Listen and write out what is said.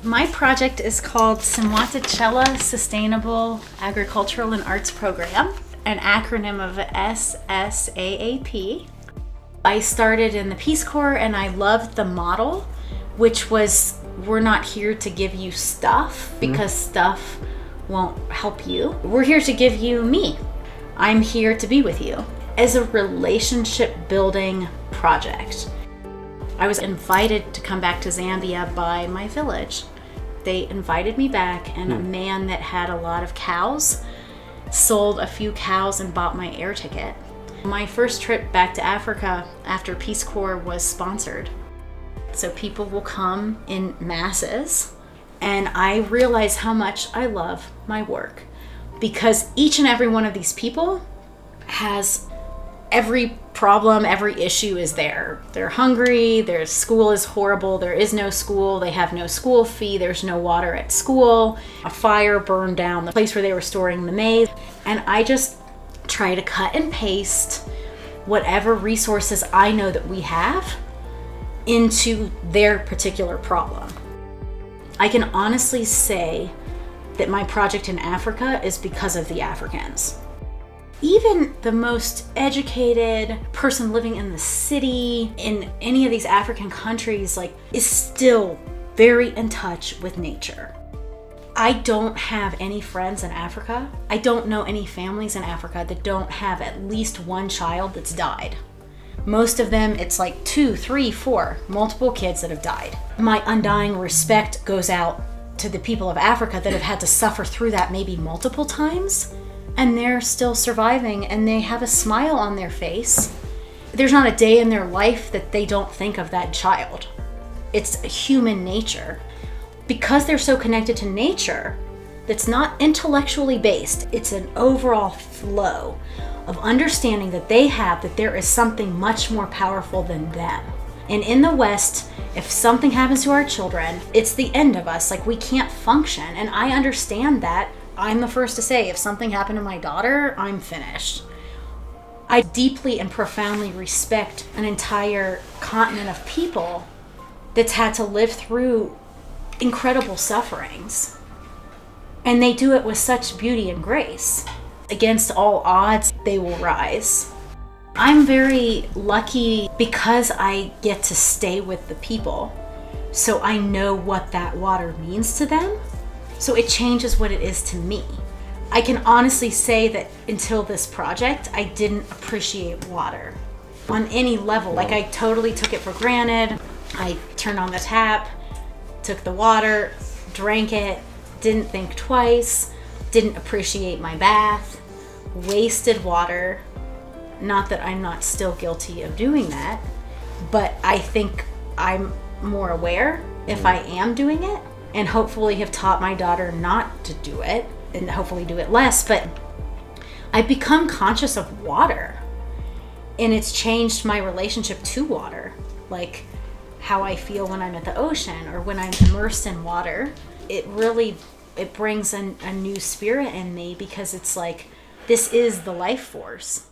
My project is called Simwatachela Sustainable Agricultural and Arts Program, an acronym of SSAAP. I started in the Peace Corps and I loved the model, which was, we're not here to give you stuff because stuff won't help you. We're here to give you me. I'm here to be with you. As a relationship building project. I was invited to come back to Zambia by my village. They invited me back, and a man that had a lot of cows sold a few cows and bought my air ticket. My first trip back to Africa after Peace Corps was sponsored. So people will come in masses, and I realize how much I love my work because each and every one of these people has every problem, every issue is there. They're hungry, their school is horrible, there is no school, they have no school fee, there's no water at school, a fire burned down the place where they were storing the maize. And I just try to cut and paste whatever resources I know that we have into their particular problem. I can honestly say that my project in Africa is because of the Africans. Even the most educated person living in the city in any of these African countries is still very in touch with nature. I don't have any friends in Africa. I don't know any families in Africa that don't have at least one child that's died. Most of them, it's 2, 3, 4, multiple kids that have died. My undying respect goes out to the people of Africa that have had to suffer through that maybe multiple times. And they're still surviving and they have a smile on their face. There's not a day in their life that they don't think of that child. It's human nature. Because they're so connected to nature, that's not intellectually based. It's an overall flow of understanding that they have that there is something much more powerful than them. And in the West, if something happens to our children, it's the end of us. We can't function. And I understand that. I'm the first to say, if something happened to my daughter, I'm finished. I deeply and profoundly respect an entire continent of people that's had to live through incredible sufferings. And they do it with such beauty and grace. Against all odds, they will rise. I'm very lucky because I get to stay with the people, so I know what that water means to them. So it changes what it is to me. I can honestly say that until this project, I didn't appreciate water on any level. I totally took it for granted. I turned on the tap, took the water, drank it, didn't think twice, didn't appreciate my bath, wasted water. Not that I'm not still guilty of doing that, but I think I'm more aware if I am doing it. And hopefully have taught my daughter not to do it and hopefully do it less. But I've become conscious of water and it's changed my relationship to water. How I feel when I'm at the ocean or when I'm immersed in water. It brings a new spirit in me because it's this is the life force.